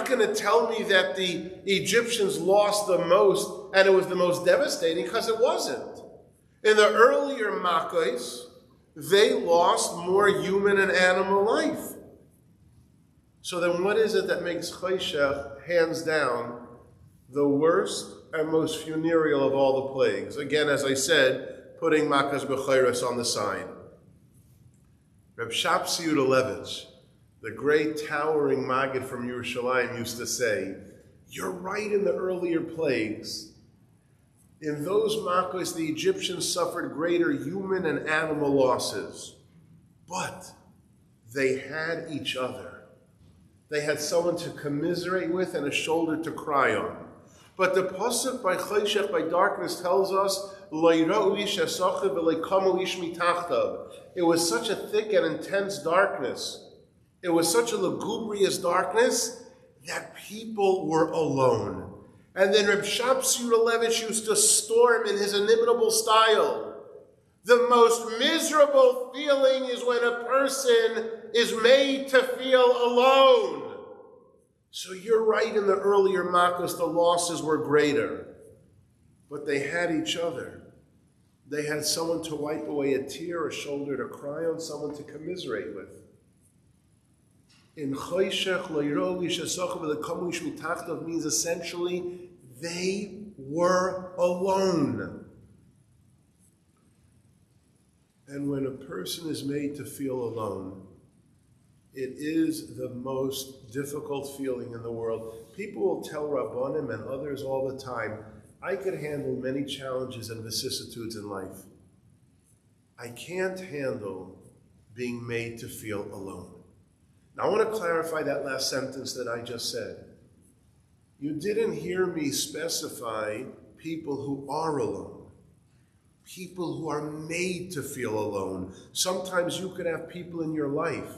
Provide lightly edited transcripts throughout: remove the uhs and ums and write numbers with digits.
going to tell me that the Egyptians lost the most and it was the most devastating, because it wasn't. In the earlier Makkos, they lost more human and animal life. So then what is it that makes Choshech, hands down, the worst and most funereal of all the plagues? Again, as I said, putting Makas B'chayros on the side. Reb Shapiro Levitch, the great towering Maggid from Yerushalayim, used to say, you're right in the earlier plagues. In those Makkos, the Egyptians suffered greater human and animal losses. But they had each other. They had someone to commiserate with and a shoulder to cry on. But the pasuk by Choshech, by darkness, tells us, it was such a thick and intense darkness. It was such a lugubrious darkness that people were alone. And then Reb Shapiro Levitch used to storm in his inimitable style. The most miserable feeling is when a person is made to feel alone. So you're right, in the earlier Makkos, the losses were greater. But they had each other. They had someone to wipe away a tear, a shoulder to cry on, someone to commiserate with. In Choshech, means essentially they were alone. And when a person is made to feel alone, it is the most difficult feeling in the world. People will tell Rabbanim and others all the time, I could handle many challenges and vicissitudes in life. I can't handle being made to feel alone. Now, I want to clarify that last sentence that I just said. You didn't hear me specify people who are alone, people who are made to feel alone. Sometimes you could have people in your life,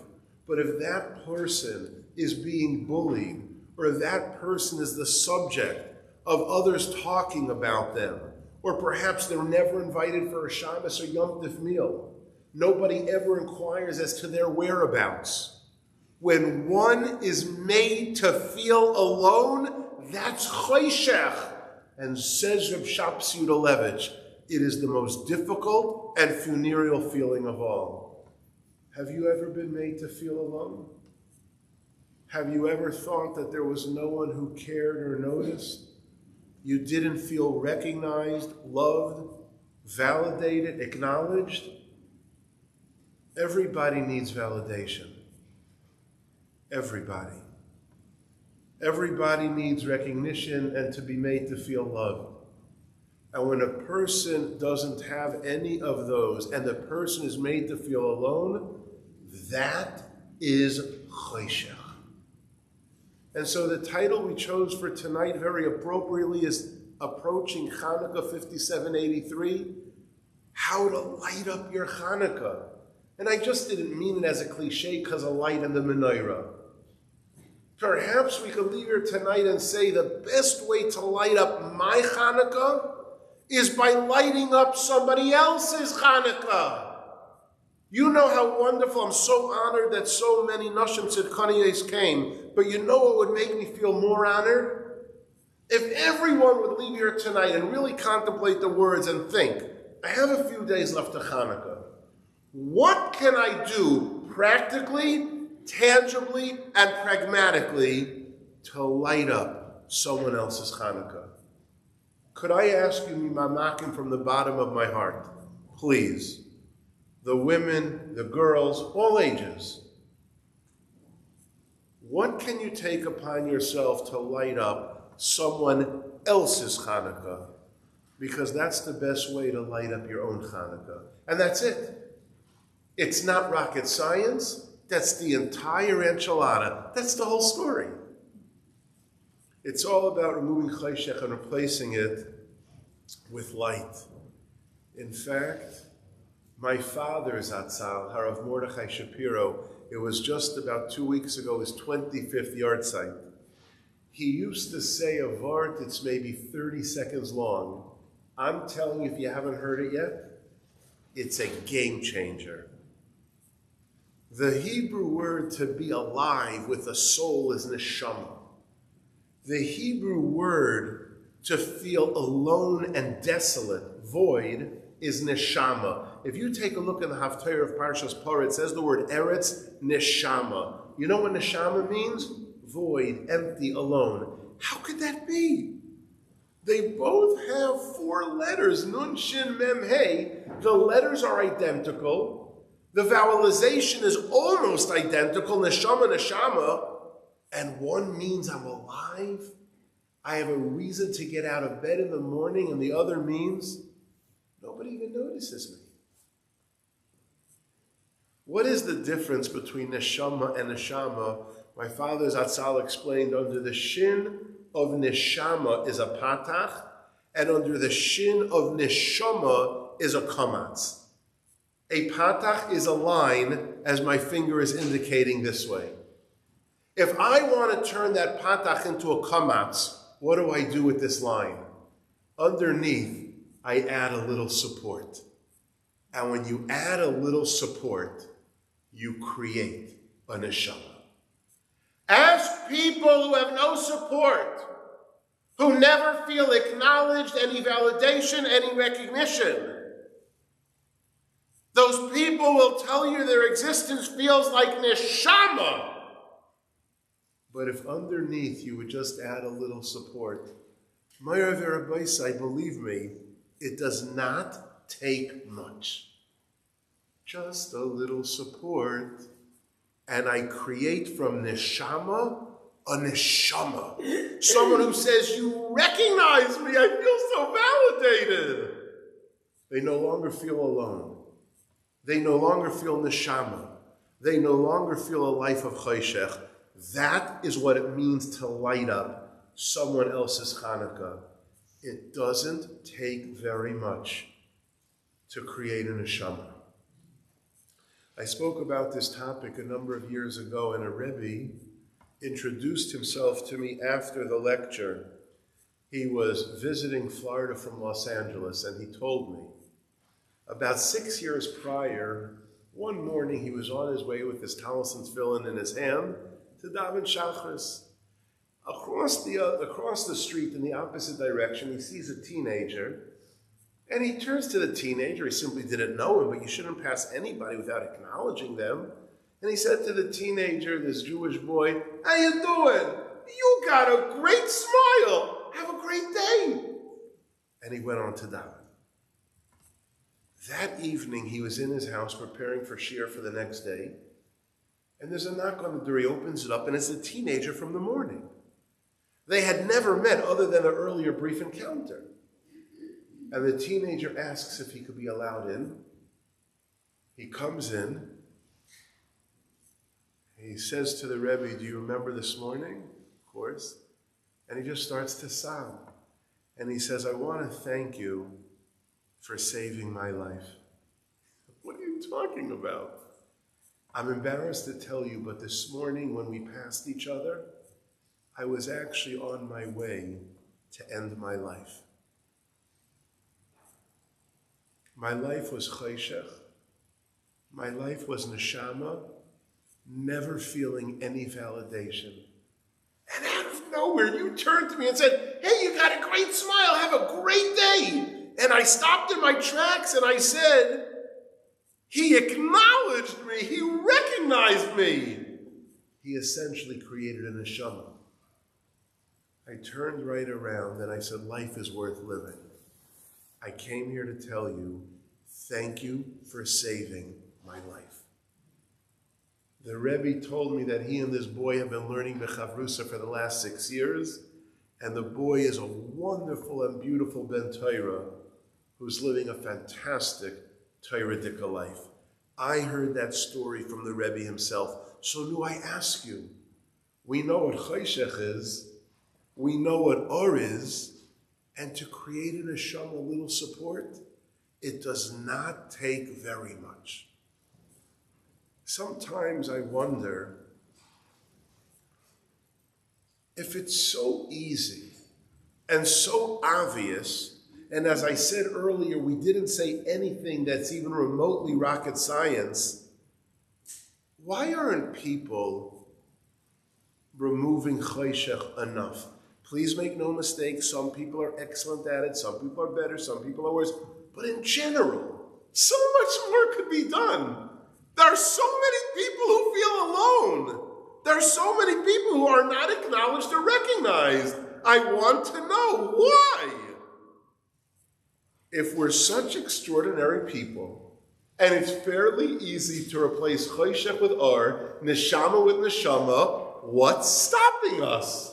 but if that person is being bullied, or that person is the subject of others talking about them, or perhaps they're never invited for a Shabbos or Yom Tov meal, nobody ever inquires as to their whereabouts. When one is made to feel alone, that's Choshech. And says Reb Shapiro Levitch, it is the most difficult and funereal feeling of all. Have you ever been made to feel alone? Have you ever thought that there was no one who cared or noticed? You didn't feel recognized, loved, validated, acknowledged? Everybody needs validation. Everybody. Everybody needs recognition and to be made to feel loved. And when a person doesn't have any of those, and the person is made to feel alone, that is Choshech. And so the title we chose for tonight, very appropriately, is approaching Chanukah 5783, how to light up your Chanukah. And I just didn't mean it as a cliche because of light and the menorah. Perhaps we could leave here tonight and say the best way to light up my Chanukah is by lighting up somebody else's Chanukah. You know how wonderful, I'm so honored that so many Nashim Tzidkaniyos came, but you know what would make me feel more honored? If everyone would leave here tonight and really contemplate the words and think, I have a few days left to Chanukah. What can I do practically, tangibly, and pragmatically to light up someone else's Chanukah? Could I ask you, mamakim, from the bottom of my heart, please, the women, the girls, all ages, what can you take upon yourself to light up someone else's Chanukah? Because that's the best way to light up your own Chanukah. And that's it. It's not rocket science. That's the entire enchilada. That's the whole story. It's all about removing Choshech and replacing it with light. In fact, my father, Zatzal, Harav Mordechai Shapiro, it was just about 2 weeks ago, his 25th yard site. He used to say a vart that's maybe 30 seconds long. I'm telling you, if you haven't heard it yet, it's a game changer. The Hebrew word to be alive with a soul is neshama. The Hebrew word to feel alone and desolate, void, is neshama. If you take a look in the Haftarah of Parshas Parah, it says the word eretz, neshama. You know what neshama means? Void, empty, alone. How could that be? They both have 4 letters, nun, shin, mem, hey. The letters are identical. The vowelization is almost identical, neshama, neshama. And one means I'm alive. I have a reason to get out of bed in the morning, and the other means nobody even notices me. What is the difference between neshama and neshama? My father Zatzal explained, under the shin of neshama is a patach, and under the shin of neshama is a kamatz. A patach is a line, as my finger is indicating this way. If I want to turn that patach into a kamatz, what do I do with this line? Underneath, I add a little support. And when you add a little support, you create a neshama. Ask people who have no support, who never feel acknowledged, any validation, any recognition. Those people will tell you their existence feels like neshama. But if underneath you would just add a little support, Ma'ir Verabaisai, believe me, it does not take much. Just a little support, and I create from neshama a neshama. Someone who says, you recognize me, I feel so validated. They no longer feel alone. They no longer feel neshama. They no longer feel a life of chayshech. That is what it means to light up someone else's Chanukah. It doesn't take very much to create a neshama. I spoke about this topic a number of years ago, and a Rebbe introduced himself to me after the lecture. He was visiting Florida from Los Angeles, and he told me, about 6 years prior, one morning he was on his way with his Talis and Tefillin in his hand to daven Shachris. Across the street in the opposite direction, he sees a teenager, and he turns to the teenager. He simply didn't know him, but you shouldn't pass anybody without acknowledging them. And he said to the teenager, this Jewish boy, how you doing? You got a great smile. Have a great day. And he went on to daven. That evening, he was in his house preparing for shiur for the next day. And there's a knock on the door. He opens it up, and it's a teenager from the morning. They had never met other than an earlier brief encounter. And the teenager asks if he could be allowed in. He comes in. He says to the Rebbe, do you remember this morning? Of course. And he just starts to sob. And he says, I want to thank you for saving my life. What are you talking about? I'm embarrassed to tell you, but this morning when we passed each other, I was actually on my way to end my life. My life was chayshech. My life was neshama, never feeling any validation. And out of nowhere, you turned to me and said, hey, you got a great smile, have a great day. And I stopped in my tracks and I said, he acknowledged me, he recognized me. He essentially created a neshama. I turned right around and I said, life is worth living. I came here to tell you, thank you for saving my life. The Rebbe told me that he and this boy have been learning Bechavrusa for the last 6 years, and the boy is a wonderful and beautiful Ben Torah who's living a fantastic Torah-dika life. I heard that story from the Rebbe himself. So do I ask you, we know what Chayshech is, we know what Or is, and to create in a neshama a little support, it does not take very much. Sometimes I wonder if it's so easy and so obvious, and as I said earlier, we didn't say anything that's even remotely rocket science, why aren't people removing chayshech enough? Please make no mistake, some people are excellent at it, some people are better, some people are worse. But in general, so much more could be done. There are so many people who feel alone. There are so many people who are not acknowledged or recognized. I want to know why. If we're such extraordinary people, and it's fairly easy to replace choshech with or, neshama with neshama, what's stopping us?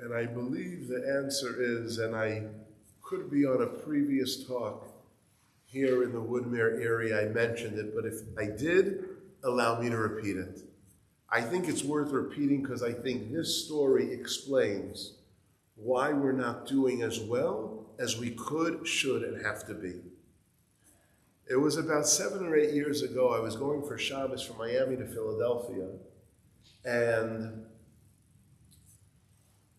And I believe the answer is, and I could be on a previous talk here in the Woodmere area, I mentioned it, but if I did, allow me to repeat it. I think it's worth repeating because I think this story explains why we're not doing as well as we could, should, and have to be. It was about 7 or 8 years ago, I was going for Shabbos from Miami to Philadelphia, and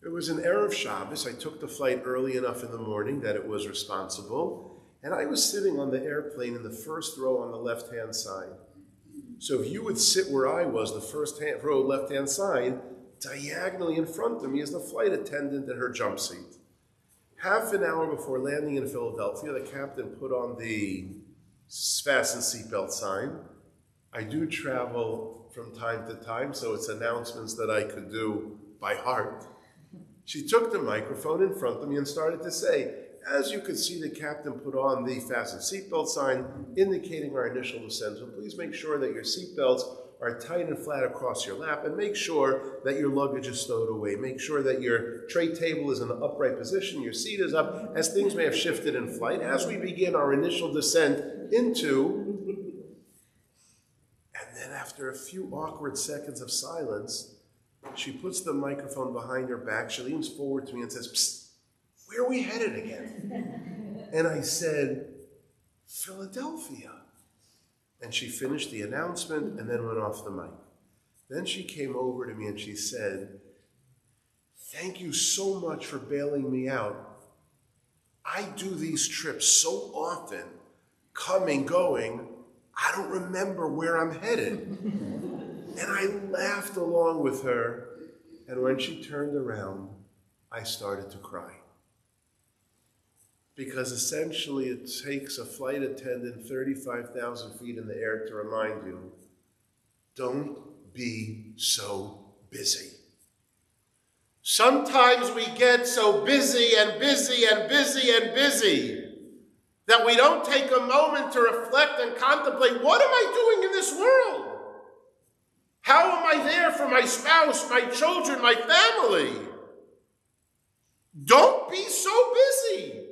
it was an Erev Shabbos. I took the flight early enough in the morning that it was responsible, and I was sitting on the airplane in the first row on the left-hand side. So if you would sit where I was, the first row left-hand side, diagonally in front of me is the flight attendant in her jump seat. Half an hour before landing in Philadelphia, the captain put on the fasten seatbelt sign. I do travel from time to time, so it's announcements that I could do by heart. She took the microphone in front of me and started to say, as you could see, the captain put on the fasten seatbelt sign indicating our initial descent. So please make sure that your seatbelts are tight and flat across your lap, and make sure that your luggage is stowed away. Make sure that your tray table is in the upright position, your seat is up, as things may have shifted in flight. As we begin our initial descent into, and then after a few awkward seconds of silence, she puts the microphone behind her back, she leans forward to me and says, "Psst, where are we headed again?" And I said, "Philadelphia." And she finished the announcement and then went off the mic. Then she came over to me and she said, "Thank you so much for bailing me out. I do these trips so often, coming, going, I don't remember where I'm headed." And I laughed along with her. And when she turned around, I started to cry. Because essentially it takes a flight attendant 35,000 feet in the air to remind you, don't be so busy. Sometimes we get so busy and busy and busy and busy that we don't take a moment to reflect and contemplate, what am I doing in this world? How am I there for my spouse, my children, my family? Don't be so busy.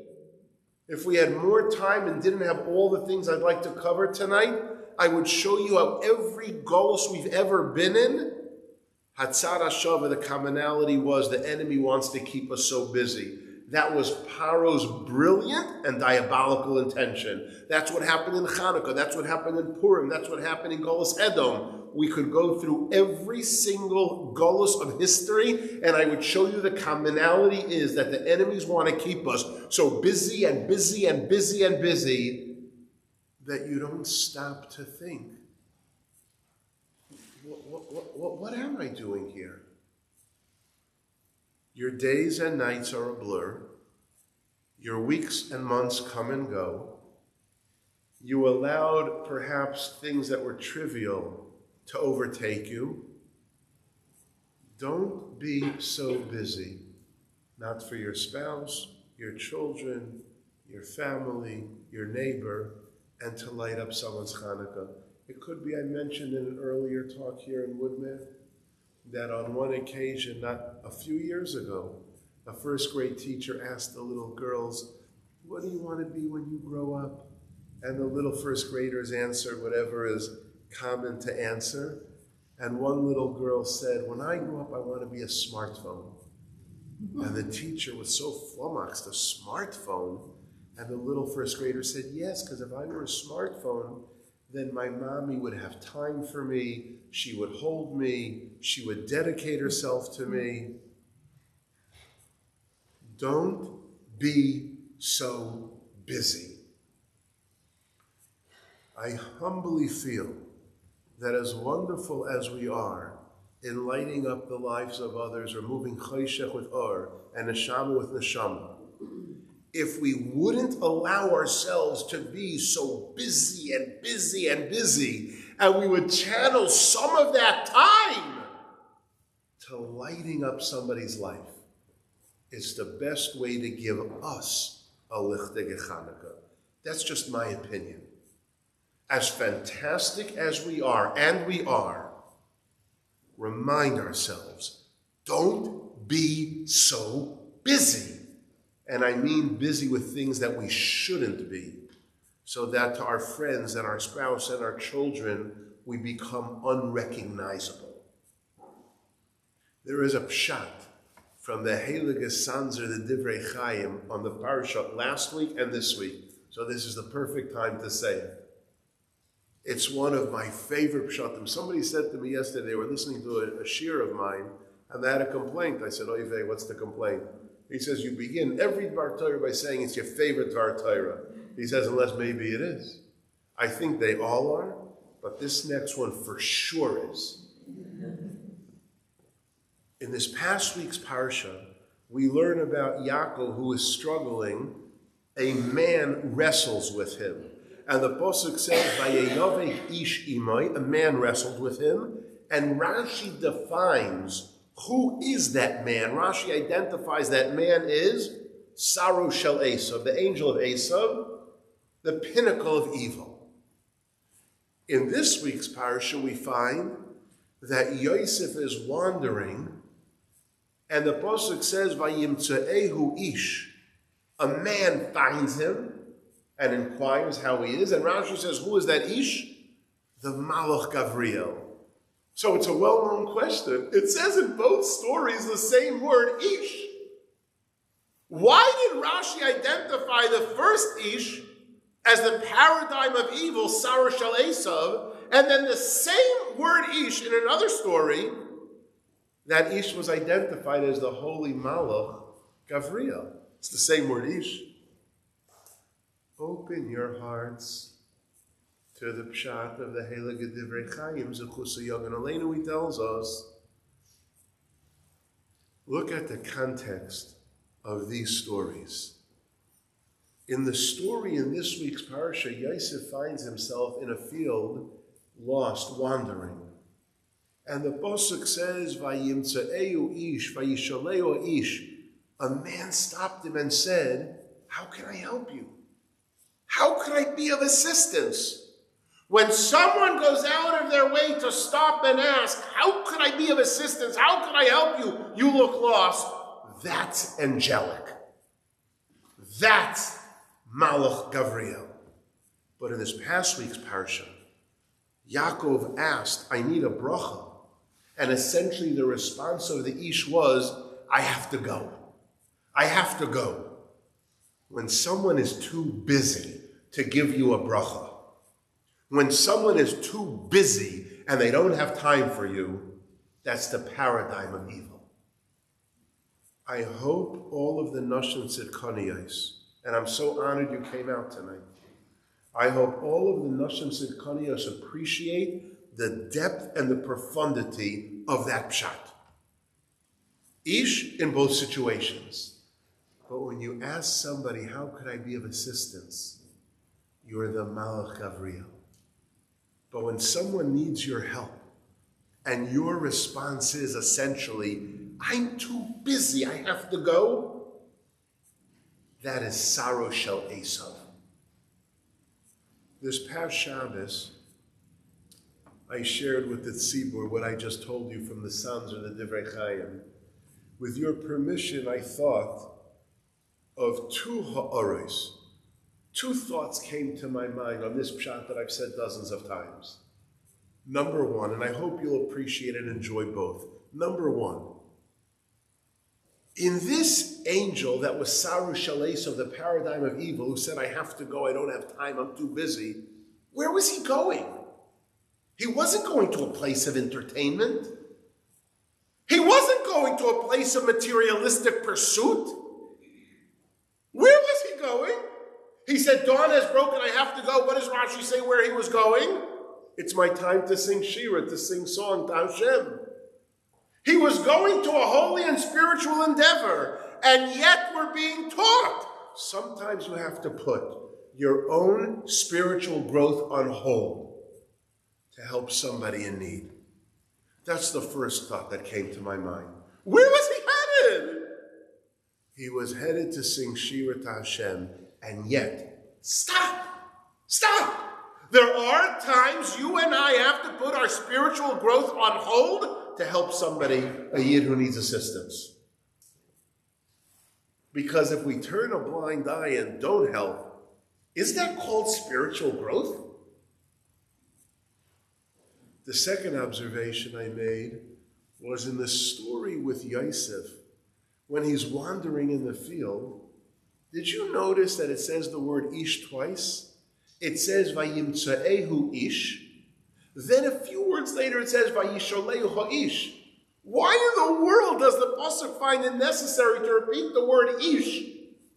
If we had more time and didn't have all the things I'd like to cover tonight, I would show you how every golus we've ever been in, Hatzar HaShavah, the commonality was the enemy wants to keep us so busy. That was Paro's brilliant and diabolical intention. That's what happened in Chanukah. That's what happened in Purim. That's what happened in Golus Edom. We could go through every single Golus of history, and I would show you the commonality is that the enemies want to keep us so busy and busy and busy and busy that you don't stop to think, what am I doing here? Your days and nights are a blur. Your weeks and months come and go. You allowed perhaps things that were trivial to overtake you. Don't be so busy, not for your spouse, your children, your family, your neighbor, and to light up someone's Chanukah. It could be, I mentioned in an earlier talk here in Woodmere, that on one occasion, not a few years ago, a first grade teacher asked the little girls, "What do you want to be when you grow up?" And the little first graders answered whatever is common to answer. And one little girl said, "When I grow up, I want to be a smartphone." And the teacher was so flummoxed, a smartphone? And the little first grader said, "Yes, because if I were a smartphone, then my mommy would have time for me, she would hold me, she would dedicate herself to me." Don't be so busy. I humbly feel that as wonderful as we are, in lighting up the lives of others, or moving choshech with or and neshama with neshama, if we wouldn't allow ourselves to be so busy and busy and busy, and we would channel some of that time to lighting up somebody's life, it's the best way to give us a lichtige Chanukah. That's just my opinion. As fantastic as we are, and we are, remind ourselves, don't be so busy. And I mean busy with things that we shouldn't be, so that to our friends and our spouse and our children, we become unrecognizable. There is a pshat from the Heilige Sanzer, the Divrei Chaim, on the parasha last week and this week. So this is the perfect time to say it. It's one of my favorite pshatim. Somebody said to me yesterday, they were listening to a shir of mine, and they had a complaint. I said, oy vey, what's the complaint? He says, you begin every Dvar Torah by saying it's your favorite Dvar Torah. He says, unless maybe it is. I think they all are, but this next one for sure is. In this past week's parsha, we learn about Yaakov, who is struggling. A man wrestles with him. And the Pasuk says, Vayeyaveh ish imay, a man wrestled with him. And Rashi defines who is that man. Rashi identifies that man is Saru Shel Esav, the angel of Esav, the pinnacle of evil. In this week's parsha, we find that Yosef is wandering, and the Pasuk says, Vayimtze'ehu ish, a man finds him and inquires how he is. And Rashi says, who is that ish? The Malach Gavriel. So it's a well-known question. It says in both stories the same word, ish. Why did Rashi identify the first ish as the paradigm of evil, Sarah Shel Esav, and then the same word ish in another story, that ish was identified as the holy Malach Gavriel? It's the same word ish. Open your hearts to the pshat of the Heilige Divrei Chaim, Zechusa Yogan Aleinu. He tells us, look at the context of these stories. In the story in this week's parasha, Yosef finds himself in a field, lost, wandering. And the Pasuk says, Vayimtze'ehu ish, Vayishaleu ish. A man stopped him and said, how can I help you? How can I be of assistance? When someone goes out of their way to stop and ask, how can I be of assistance? How can I help you? You look lost. That's angelic. That's Malach Gavriel. But in this past week's parsha, Yaakov asked, I need a bracha. And essentially the response of the ish was, I have to go. I have to go. When someone is too busy to give you a bracha, when someone is too busy and they don't have time for you, that's the paradigm of evil. I hope all of the Nashim Tzidkaniyos, and I'm so honored you came out tonight, I hope all of the Nashim Tzidkaniyos appreciate the depth and the profundity of that pshat. Ish in both situations. But when you ask somebody, how could I be of assistance? You're the Malach Gavriel. But when someone needs your help, and your response is essentially, I'm too busy, I have to go, that is Saru Shel Esav. This past Shabbos, I shared with the Tzibur what I just told you from the Sanzer of the Divrei Chaim. With your permission, I thought of two ha'aros. Two thoughts came to my mind on this pshat that I've said dozens of times. Number one, and I hope you'll appreciate and enjoy both. Number one, in this angel that was Saru Shel Esav, the paradigm of evil, who said, I have to go, I don't have time, I'm too busy, where was he going? He wasn't going to a place of entertainment. He wasn't going to a place of materialistic pursuit. Where was he going? He said, dawn has broken, I have to go. What does Rashi say where he was going? It's my time to sing Shira, to sing song to Hashem. He was going to a holy and spiritual endeavor, and yet we're being taught. Sometimes you have to put your own spiritual growth on hold to help somebody in need. That's the first thought that came to my mind. Where was he headed? He was headed to sing Shira to Hashem, and yet, stop! There are times you and I have to put our spiritual growth on hold to help somebody, a yid who needs assistance. Because if we turn a blind eye and don't help, is that called spiritual growth? The second observation I made was in the story with Yosef, when he's wandering in the field. Did you notice that it says the word ish twice? It says vayimtsaehu ish. Then a few words later it says vayisholehu ha'ish. Why in the world does the pasuk find it necessary to repeat the word ish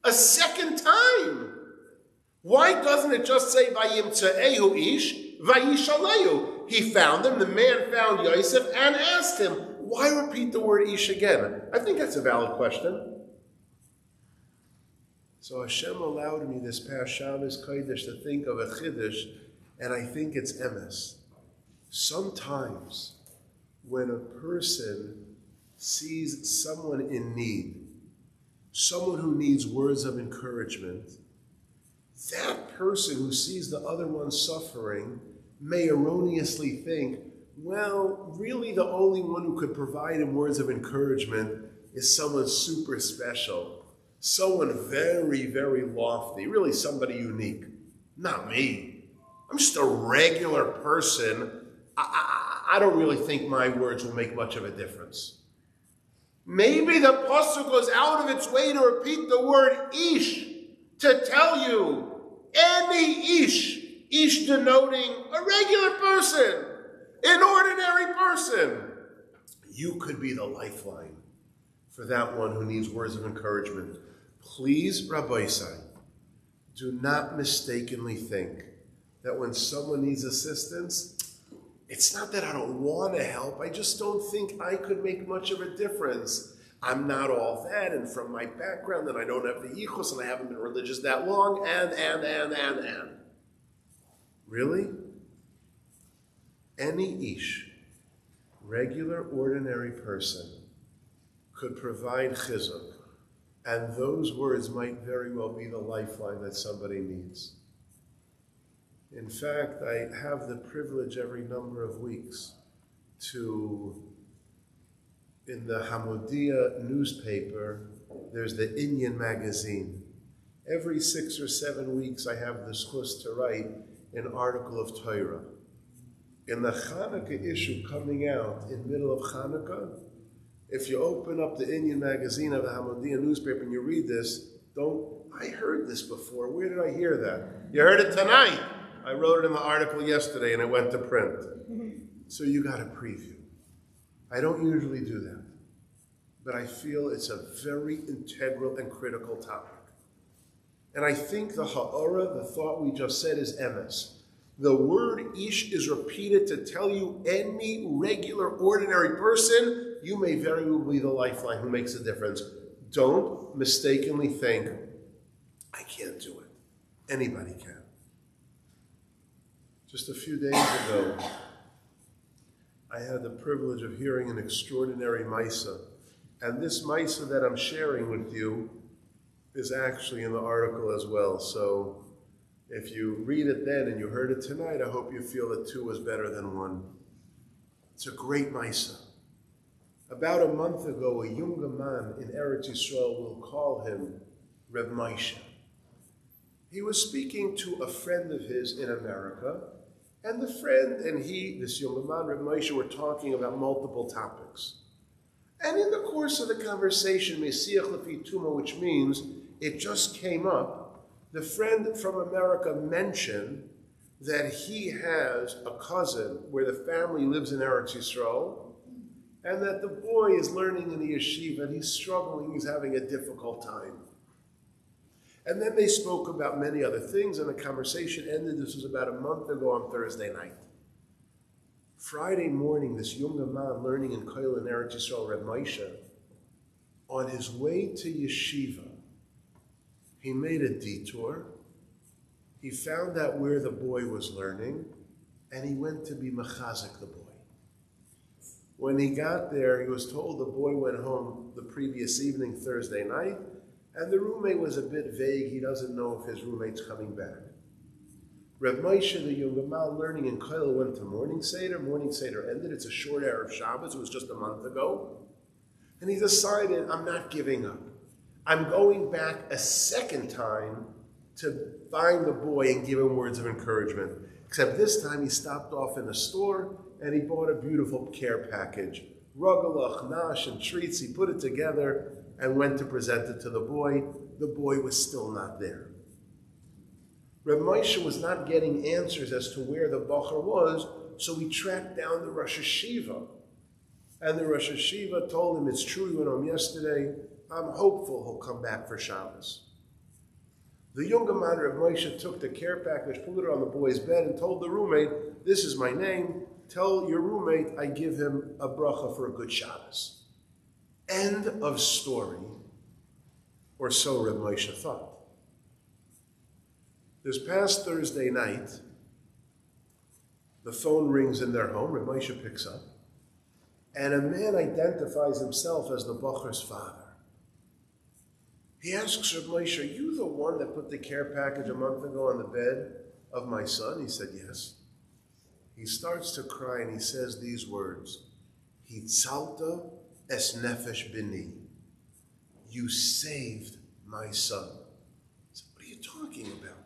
a second time? Why doesn't it just say vayimtsaehu ish vayisholehu? He found him, the man found Yosef and asked him, why repeat the word ish again? I think that's a valid question. So Hashem allowed me this past Shabbos Kodesh to think of a chiddush, and I think it's emes. Sometimes when a person sees someone in need, someone who needs words of encouragement, that person who sees the other one suffering may erroneously think, well, really the only one who could provide him words of encouragement is someone super special. Someone very, very lofty, really somebody unique. Not me. I'm just a regular person. I don't really think my words will make much of a difference. Maybe the pasuk goes out of its way to repeat the word ish, to tell you any ish denoting a regular person, an ordinary person. You could be the lifeline for that one who needs words of encouragement. Please, Rabbi Isai, do not mistakenly think that when someone needs assistance, it's not that I don't want to help, I just don't think I could make much of a difference. I'm not all that, and from my background, and I don't have the yichus, and I haven't been religious that long, and. Really? Any ish, regular, ordinary person, could provide chizuk, and those words might very well be the lifeline that somebody needs. In fact, I have the privilege every number of weeks to, in the Hamodia newspaper, there's the Inyan magazine. Every 6 or 7 weeks I have the schus to write an article of Torah. In the Chanukah issue coming out in middle of Chanukah, if you open up the Inyan magazine of the Hamodia newspaper and you read this, I heard this before. Where did I hear that? You heard it tonight. I wrote it in the article yesterday and it went to print. So you got a preview. I don't usually do that, but I feel it's a very integral and critical topic. And I think the ha'ara, the thought we just said, is emes. The word ish is repeated to tell you any regular, ordinary person, you may very well be the lifeline who makes a difference. Don't mistakenly think, I can't do it. Anybody can. Just a few days ago, I had the privilege of hearing an extraordinary Maisa. And this Maisa that I'm sharing with you is actually in the article as well. So if you read it then and you heard it tonight, I hope you feel that 2 was better than 1. It's a great Maisa. About a month ago, a younger man in Eretz Yisrael, we'll call him Reb Moshe. He was speaking to a friend of his in America, and the friend and he, this younger man, Reb Moshe, were talking about multiple topics. And in the course of the conversation, Mesiach Lefi Tuma, which means it just came up, the friend from America mentioned that he has a cousin where the family lives in Eretz Yisrael, and that the boy is learning in the yeshiva, and he's struggling, he's having a difficult time. And then they spoke about many other things, and the conversation ended. This was about a month ago on Thursday night. Friday morning, this young man learning in Koil in Eretz Yisrael, Reb Moshe, on his way to yeshiva, he made a detour. He found out where the boy was learning, and he went to be mechazik the boy. When he got there, he was told the boy went home the previous evening, Thursday night, and the roommate was a bit vague. He doesn't know if his roommate's coming back. Reb Moshe, the young man learning in Koil, went to morning seder. Morning seder ended. It's a short Erev Shabbos. It was just a month ago. And he decided, I'm not giving up. I'm going back a second time to find the boy and give him words of encouragement. Except this time he stopped off in a store and he bought a beautiful care package. Rugelach, nash, and treats. He put it together and went to present it to the boy. The boy was still not there. Reb Moshe was not getting answers as to where the Bachar was, so he tracked down the Rosh Hashiva. And the Rosh Hashiva told him, it's true, he went home yesterday. I'm hopeful he'll come back for Shabbos. The younger man, Reb Moshe, took the care package, put it on the boy's bed, and told the roommate, this is my name. Tell your roommate I give him a bracha for a good Shabbos. End of story. Or so Reb Moshe thought. This past Thursday night, the phone rings in their home. Reb Moshe picks up. And a man identifies himself as the Bachar's father. He asks Reb Moshe, are you the one that put the care package a month ago on the bed of my son? He said, yes. He starts to cry and he says these words, Hitzalta es nefesh bini. You saved my son. I said, what are you talking about?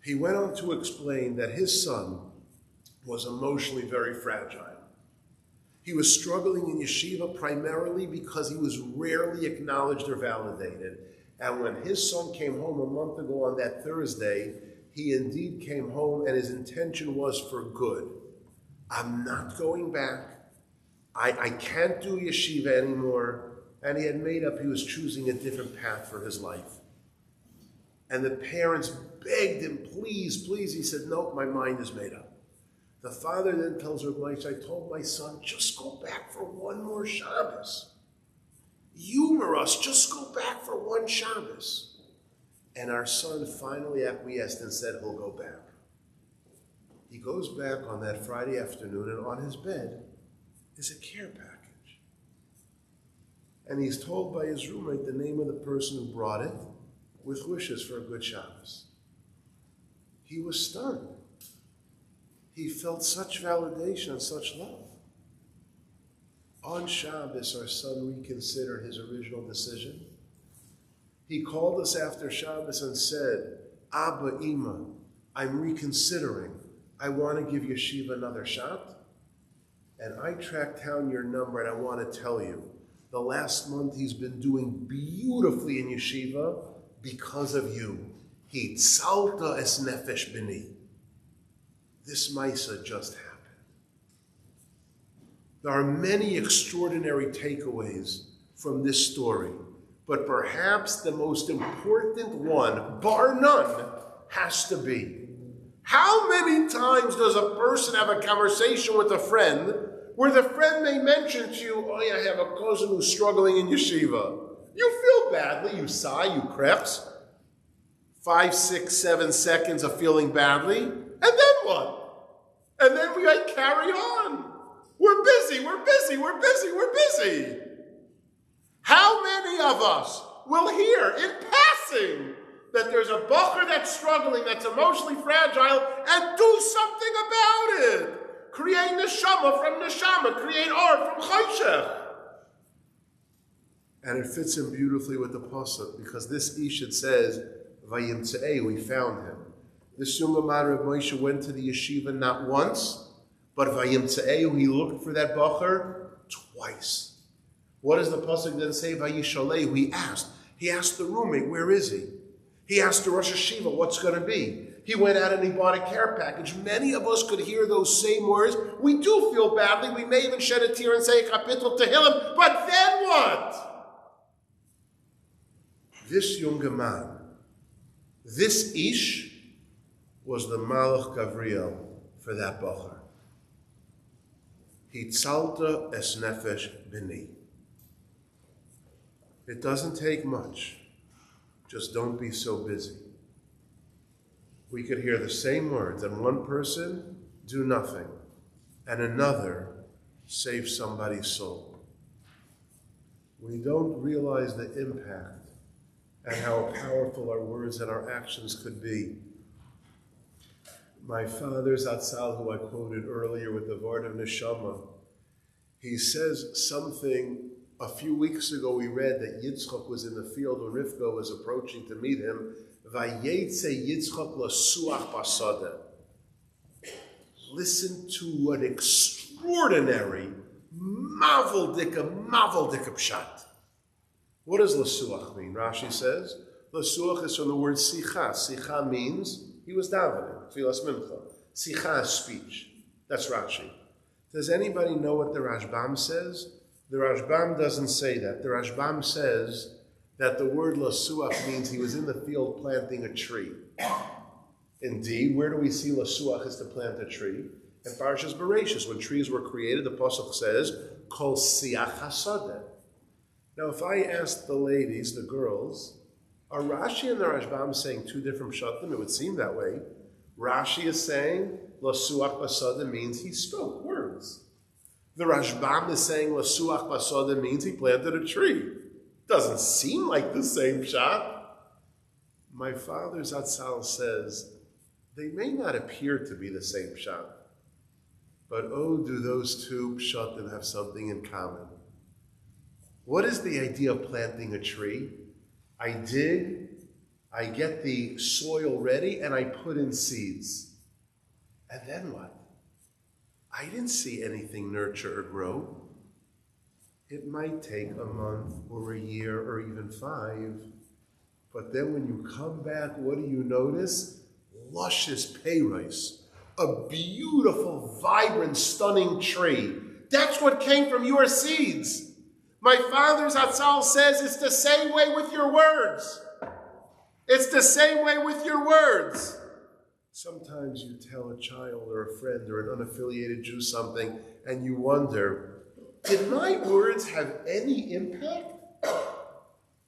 He went on to explain that his son was emotionally very fragile. He was struggling in yeshiva primarily because he was rarely acknowledged or validated. And when his son came home a month ago on that Thursday, he indeed came home and his intention was for good. I'm not going back. I can't do yeshiva anymore. And he had made up he was choosing a different path for his life. And the parents begged him, please, please. He said, no, my mind is made up. The father then tells Reb Moshe, I told my son, just go back for one more Shabbos. Humor us, just go back for one Shabbos. And our son finally acquiesced and said he'll go back. He goes back on that Friday afternoon, and on his bed is a care package. And he's told by his roommate the name of the person who brought it, with wishes for a good Shabbos. He was stunned. He felt such validation and such love. On Shabbos, our son reconsidered his original decision. He called us after Shabbos and said, Abba, Ima, I'm reconsidering. I want to give yeshiva another shot. And I tracked down your number and I want to tell you, the last month he's been doing beautifully in yeshiva because of you. Hitzalta es nefesh bini. This Maisa just happened. There are many extraordinary takeaways from this story, but perhaps the most important one, bar none, has to be, how many times does a person have a conversation with a friend where the friend may mention to you, oh, I have a cousin who's struggling in yeshiva. You feel badly, you sigh, you creps. 5, 6, 7 seconds of feeling badly, and then what? And then we carry on. We're busy, we're busy, we're busy, we're busy. How many of us will hear in passing that there's a bacher that's struggling, that's emotionally fragile, and do something about it? Create neshama from neshama, create art from choshech. And it fits in beautifully with the pasuk, because this Ishid says, Vayimtze'eh, we found him. This young man, Reb Moshe, went to the yeshiva not once, but Vayimtze'eh, he looked for that bacher twice. What does the pasuk then say? Vayishaleh, he asked. He asked the roommate, where is he? He asked the Rosh Hashiva, what's going to be? He went out and he bought a care package. Many of us could hear those same words. We do feel badly. We may even shed a tear and say a kapitel tehillim, but then what? This younger man, this Ish, was the Malach Gavriel for that Bachar. Hitzalta es nefesh b'ni. It doesn't take much. Just don't be so busy. We could hear the same words, and one person do nothing, and another save somebody's soul. We don't realize the impact and how powerful our words and our actions could be. My father, Zatzal, who I quoted earlier with the Vard of Neshama, he says something. A few weeks ago we read that Yitzchak was in the field when Rivka was approaching to meet him. Vayetze Yitzchak lasuach basada. Listen to an extraordinary maveldika pshat. What does lasuach mean? Rashi says lasuach is from the word sicha. Sicha means he was davening, tfilas mincha. Sicha is speech. That's Rashi. Does anybody know what the Rashbam says? The Rashbam doesn't say that. The Rashbam says that the word lasuach means he was in the field planting a tree. Indeed, where do we see lasuach is to plant a tree? In Parashas Bereshis, when trees were created, the pasuk says, Kol siach hasadeh. Now, if I asked the ladies, the girls, are Rashi and the Rashbam saying two different pshatim? It would seem that way. Rashi is saying lasuach basadeh means he spoke words. The Rashbam is saying lasuach basada means he planted a tree. Doesn't seem like the same shot. My father Zatzal says they may not appear to be the same shot, but oh, do those two pshatim have something in common. What is the idea of planting a tree? I dig, I get the soil ready, and I put in seeds. And then what? I didn't see anything nurture or grow. It might take a month or a year or even 5. But then when you come back, what do you notice? Luscious peiros, a beautiful, vibrant, stunning tree. That's what came from your seeds. My father Zatzal says it's the same way with your words. It's the same way with your words. Sometimes you tell a child or a friend or an unaffiliated Jew something and you wonder, did my words have any impact?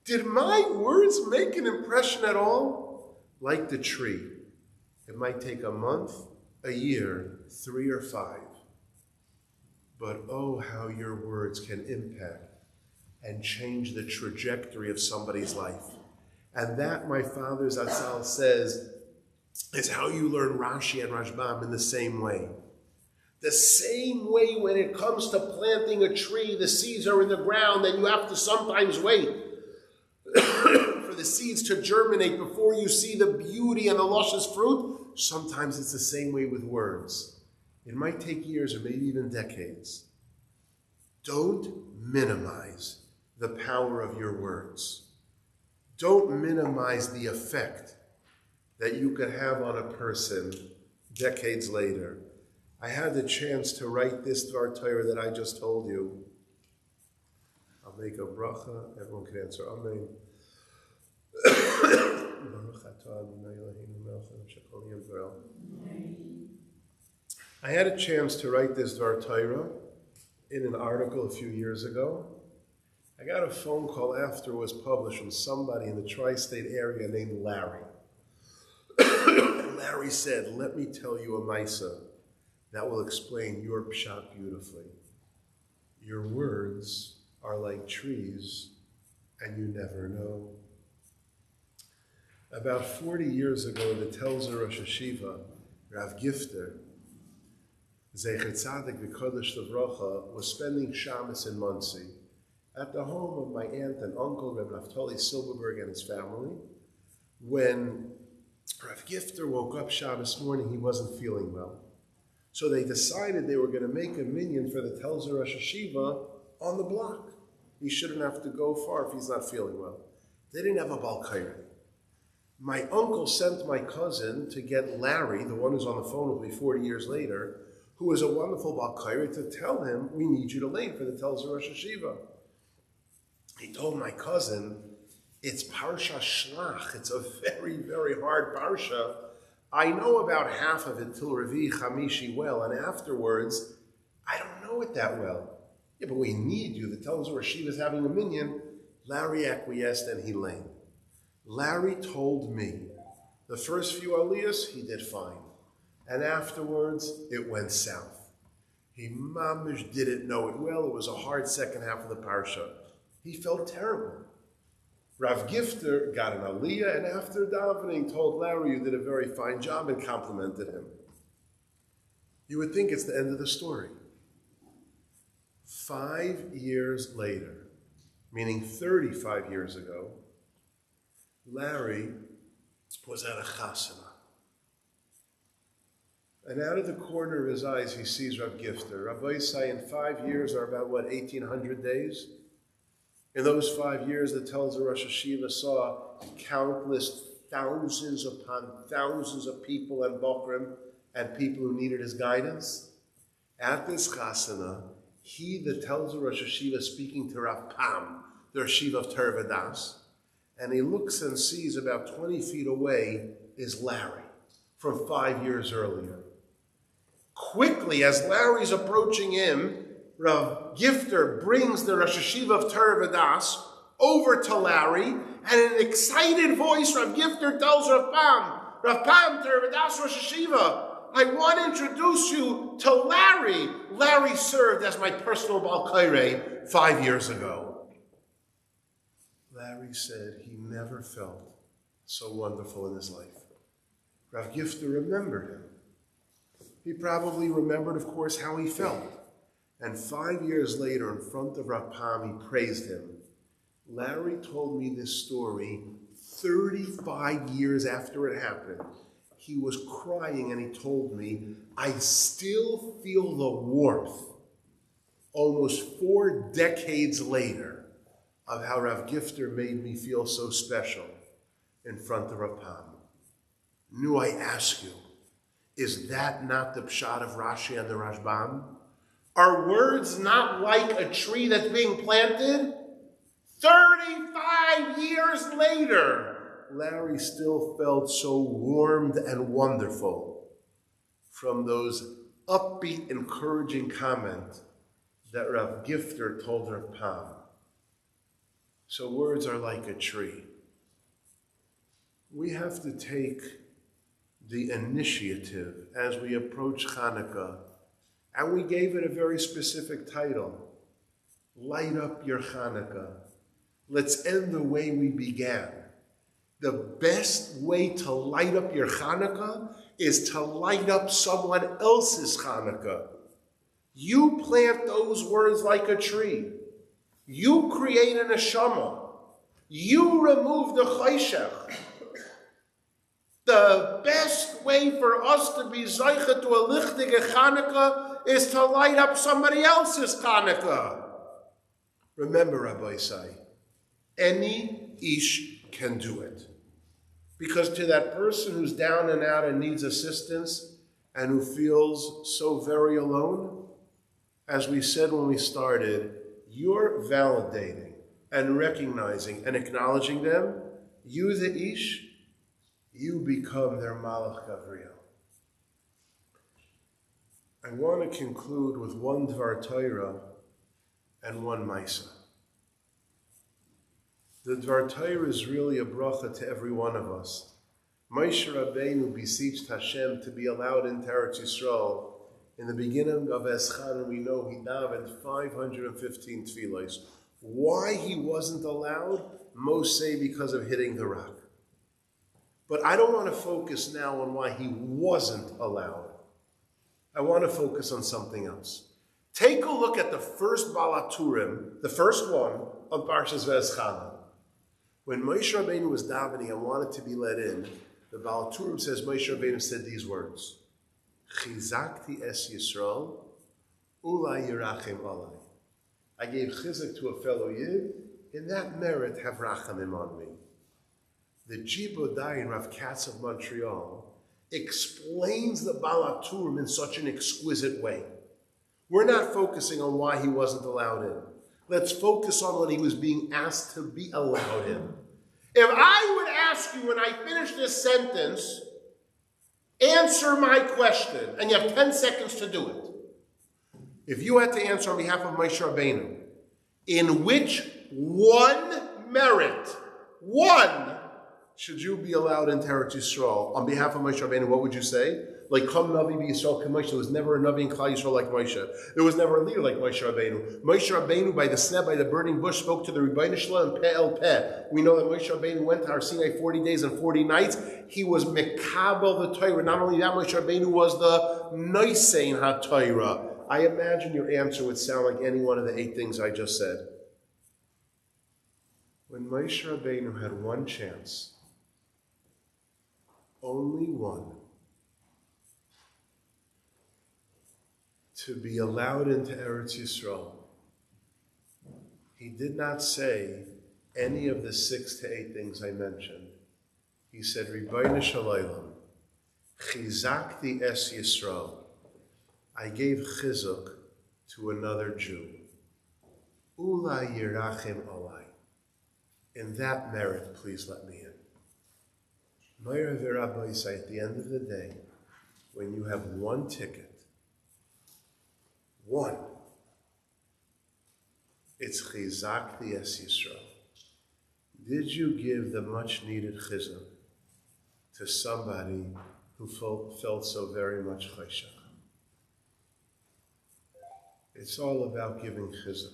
Did my words make an impression at all? Like the tree, it might take a month, a year, 3 or 5. But oh, how your words can impact and change the trajectory of somebody's life. And that, my father Zatzal says, is how you learn Rashi and Rashbam in the same way. The same way when it comes to planting a tree, the seeds are in the ground and you have to sometimes wait for the seeds to germinate before you see the beauty and the luscious fruit. Sometimes it's the same way with words. It might take years or maybe even decades. Don't minimize the power of your words. Don't minimize the effect that you could have on a person decades later. I had the chance to write this Dvar Torah that I just told you. I'll make a bracha. Everyone can answer. Amen. I had a chance to write this Dvar Torah in an article a few years ago. I got a phone call after it was published from somebody in the tri-state area named Larry. Larry said, let me tell you a Maisa that will explain your pshat beautifully. Your words are like trees, and you never know. About 40 years ago, the Telzer Rosh Hashiva, Rav Gifter, Zecher Tzadik V'Kodesh Livrocha, was spending Shabbos in Monsey at the home of my aunt and uncle, Reb Naftali Silverberg, and his family. When Rav Gifter woke up Shabbos morning, he wasn't feeling well. So they decided they were going to make a minyan for the Telzer Rosh Hashiva on the block. He shouldn't have to go far if he's not feeling well. They didn't have a balkaira. My uncle sent my cousin to get Larry, the one who's on the phone with me 40 years later, who was a wonderful balkaira, to tell him, we need you to lay for the Telzer Rosh Hashiva. He told my cousin, it's Parsha Shlach. It's a very, very hard Parsha. I know about half of it till Revi Chamishi well, and afterwards, I don't know it that well. Yeah, but we need you. The tells her she was having a minyan. Larry acquiesced and he lame. Larry told me the first few aliyahs he did fine, and afterwards it went south. He mamish didn't know it well. It was a hard second half of the parsha. He felt terrible. Rav Gifter got an aliyah, and after davening told Larry, you did a very fine job, and complimented him. You would think it's the end of the story. 5 years later, meaning 35 years ago, Larry was at a chasana. And out of the corner of his eyes, he sees Rav Gifter. Rabbi say in 5 years are about, 1,800 days? In those 5 years, the tells of Rosh Hashiva saw countless thousands upon thousands of people and Bokrim and people who needed his guidance. At this chasana, he, the tells of Rosh Hashiva, speaking to Rav Pam, the Rashiva of Tervadas, and he looks and sees about 20 feet away is Larry from 5 years earlier. Quickly, as Larry's approaching him, Rav Gifter brings the Rosh Hashiva of Tervadas over to Larry, and in an excited voice, Rav Gifter tells Rav Pam, Tervadas Rosh Hashiva, I want to introduce you to Larry. Larry served as my personal Bal Kaireh 5 years ago. Larry said he never felt so wonderful in his life. Rav Gifter remembered him. He probably remembered, of course, how he felt. And 5 years later, in front of Rav Pam, he praised him. Larry told me this story 35 years after it happened. He was crying and he told me, I still feel the warmth, almost 4 decades later, of how Rav Gifter made me feel so special in front of Rav Pam. Now I ask you, is that not the pshat of Rashi and the Rashbam? Are words not like a tree that's being planted? 35 years later, Larry still felt so warmed and wonderful from those upbeat, encouraging comments that Rav Gifter told Rav Pam. So words are like a tree. We have to take the initiative as we approach Chanukah, and we gave it a very specific title, Light Up Your Chanukah. Let's end the way we began. The best way to light up your Chanukah is to light up someone else's Chanukah. You plant those words like a tree. You create an neshama. You remove the chayshech. The best way for us to be zeicha to a lichtige Chanukah is to light up somebody else's Chanukah. Remember, Rabbi Say, any ish can do it. Because to that person who's down and out and needs assistance and who feels so very alone, as we said when we started, you're validating and recognizing and acknowledging them. You, the ish, you become their Malach Gavriel. I want to conclude with one Dvar Torah and one Maisa. The Dvar Torah is really a bracha to every one of us. Moshe Rabbeinu beseeched Hashem to be allowed into Eretz Yisrael. In the beginning of Eschan, we know he davened 515 tefillos. Why he wasn't allowed? Most say because of hitting the rock. But I don't want to focus now on why he wasn't allowed. I want to focus on something else. Take a look at the first Balaturim, the first one of Parshas V'eschana. When Moshe Rabbeinu was davening and wanted to be let in, the Balaturim says Moshe Rabbeinu said these words, Chizakti es Yisrael, ulai yirachem alai. I gave chizak to a fellow Yid, in that merit have rachamim on me. The Jibodai and Rav Katz of Montreal explains the Balaturim in such an exquisite way. We're not focusing on why he wasn't allowed in. Let's focus on when he was being asked to be allowed in. If I would ask you when I finish this sentence, Answer my question, and you have 10 seconds to do it. If you had to answer on behalf of Moshe Rabbeinu, in which one merit, one, should you be allowed into Eretz Yisrael on behalf of Moshe Rabbeinu, what would you say? Like, come Navi b'Yisrael k'Moshe. There was never a Navi in Klal Yisrael like Moshe. There was never a leader like Moshe Rabbeinu. Moshe Rabbeinu, by the sneh, by the burning bush, spoke to the Rebbeinu Shalom and Peh el Peh. We know that Moshe Rabbeinu went to Har Sinai 40 days and 40 nights. He was mekabel the Torah. Not only that, Moshe Rabbeinu was the noisein ha-Torah. I imagine your answer would sound like any one of the 8 things I just said. When Moshe Rabbeinu had one chance, only one, to be allowed into Eretz Yisrael, he did not say any of the 6 to 8 things I mentioned. He said, Rebbeinu Shalom, chizakti es Yisrael. I gave chizuk to another Jew. Ula yirachim alai. In that merit, please let me in. Meir v'Rabbi say, at the end of the day, when you have one ticket, one, it's chizakti es Yisrael. Did you give the much needed chizuk to somebody who felt so very much chayshach? It's all about giving chizuk.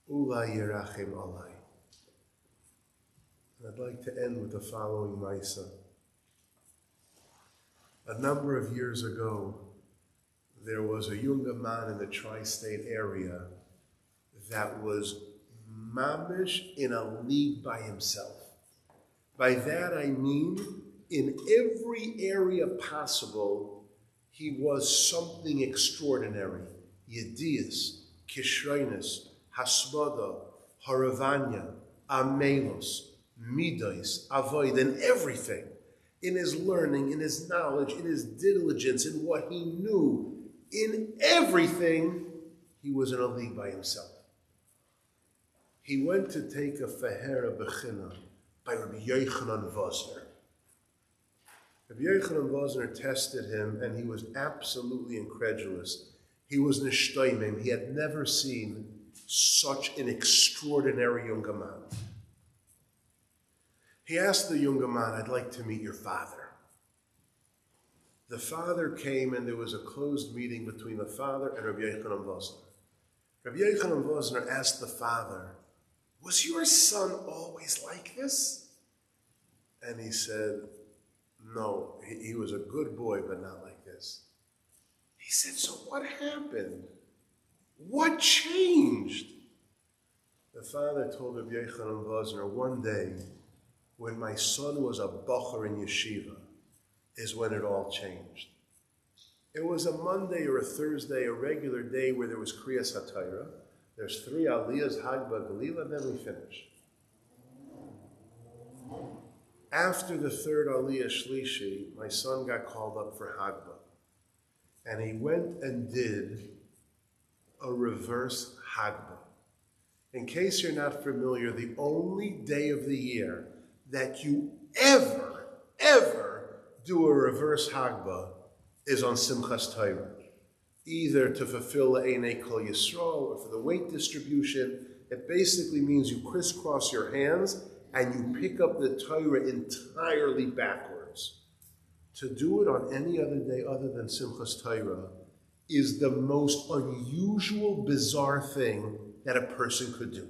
Ula yirachim alai. And I'd like to end with the following Maisa. A number of years ago, there was a younger man in the tri-state area that was mamish in a league by himself. By that I mean, in every area possible, he was something extraordinary. Yedias, Kishreinis, Hasbada, Haravanya, Amelos, Midas, Avoid, and everything. In his learning, in his knowledge, in his diligence, in what he knew, in everything, he was in a league by himself. He went to take a Fehera Bechina by Rabbi Yochanan Vosner. Rabbi Yochanan Vosner tested him, and he was absolutely incredulous. He was nishtoimim. He had never seen such an extraordinary younger man. He asked the younger man, I'd like to meet your father. The father came, and there was a closed meeting between the father and Rabbi Yochanan Vosner. Rabbi Yochanan Vosner asked the father, was your son always like this? And he said, no, he was a good boy, but not like this. He said, so what happened? What changed? The father told Rabbi Yochanan Vosner, one day, when my son was a bacher in yeshiva, is when it all changed. It was a Monday or a Thursday, a regular day where there was Kriyas HaTorah. There's 3 Aliyahs, Hagba, Galila, then we finish. After the 3rd Aliyah Shlishi, my son got called up for Hagba. And he went and did a reverse Hagba. In case you're not familiar, the only day of the year that you ever do a reverse Hagba is on Simchas Torah. Either to fulfill the Einei Kol Yisrael or for the weight distribution. It basically means you crisscross your hands and you pick up the Torah entirely backwards. To do it on any other day other than Simchas Torah is the most unusual, bizarre thing that a person could do.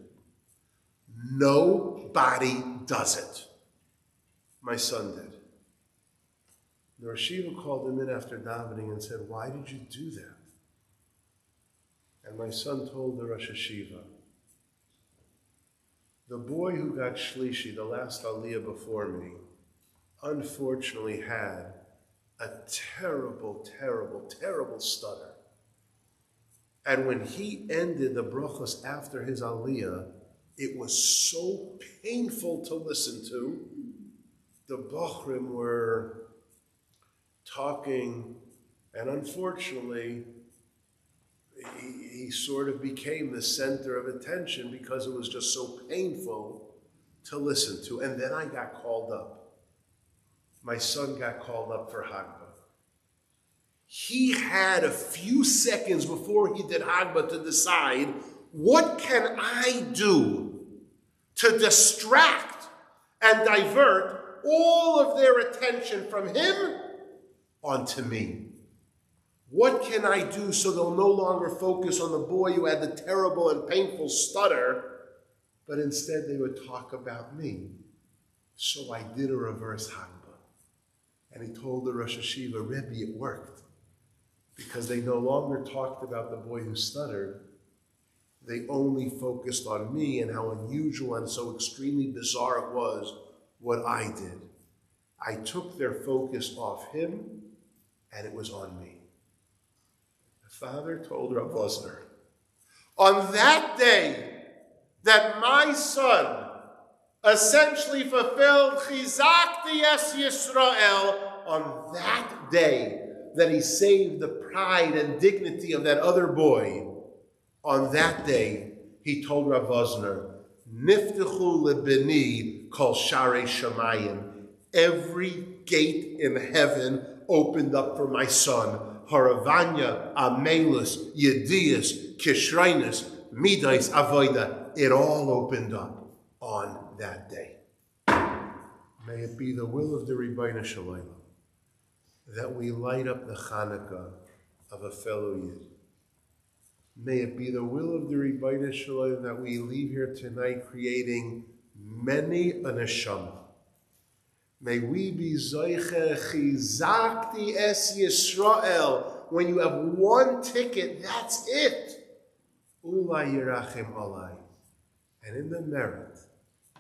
Nobody does it. My son did. The Rosh Yeshiva called him in after davening and said, why did you do that? And my son told the Rosh Yeshiva, the boy who got Shlishi, the last Aliyah before me, unfortunately had a terrible, terrible, terrible stutter. And when he ended the brachos after his Aliyah, it was so painful to listen to. The Bachrim were talking, and unfortunately, he sort of became the center of attention because it was just so painful to listen to. And then I got called up. My son got called up for Hagba. he had a few seconds before he did Hagbah to decide, what can I do to distract and divert all of their attention from him onto me? What can I do so they'll no longer focus on the boy who had the terrible and painful stutter, but instead they would talk about me? So I did a reverse Hagbah. And he told the Rosh Hashiva, Rebbe, it worked. Because they no longer talked about the boy who stuttered. They only focused on me and how unusual and so extremely bizarre it was what I did. I took their focus off him, and it was on me. The father told Rav Wosner, on that day that my son essentially fulfilled Chizakti Es Yisrael, on that day that he saved the pride and dignity of that other boy, on that day he told Rav Wosner, Niftechu lebeni kol sharei shamayim. Every gate in heaven opened up for my son. Haravanya, Amelus, Yedias, Kishrinus, Midais, Avoida. It all opened up on that day. May it be the will of the Rebbeinu Shalom that we light up the Chanukah of a fellow Yid. May it be the will of the Rebbeinu Shalom that we leave here tonight creating many a neshama. May we be Zoiche Chizakti Es Yisrael. When you have one ticket, that's it. Ula Yirachim Alai. And in the merit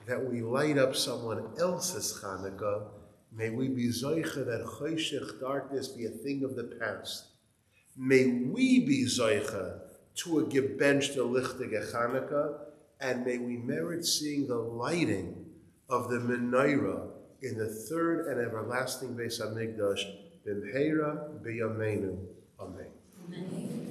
that we light up someone else's Chanukah, may we be Zoiche that Choshech, darkness, be a thing of the past. May we be Zoiche to a gebench the lichtige Chanukah, and may we merit seeing the lighting of the menorah in the third and everlasting Beis HaMikdash, b'mheira b'yameinu. Amen. Amen.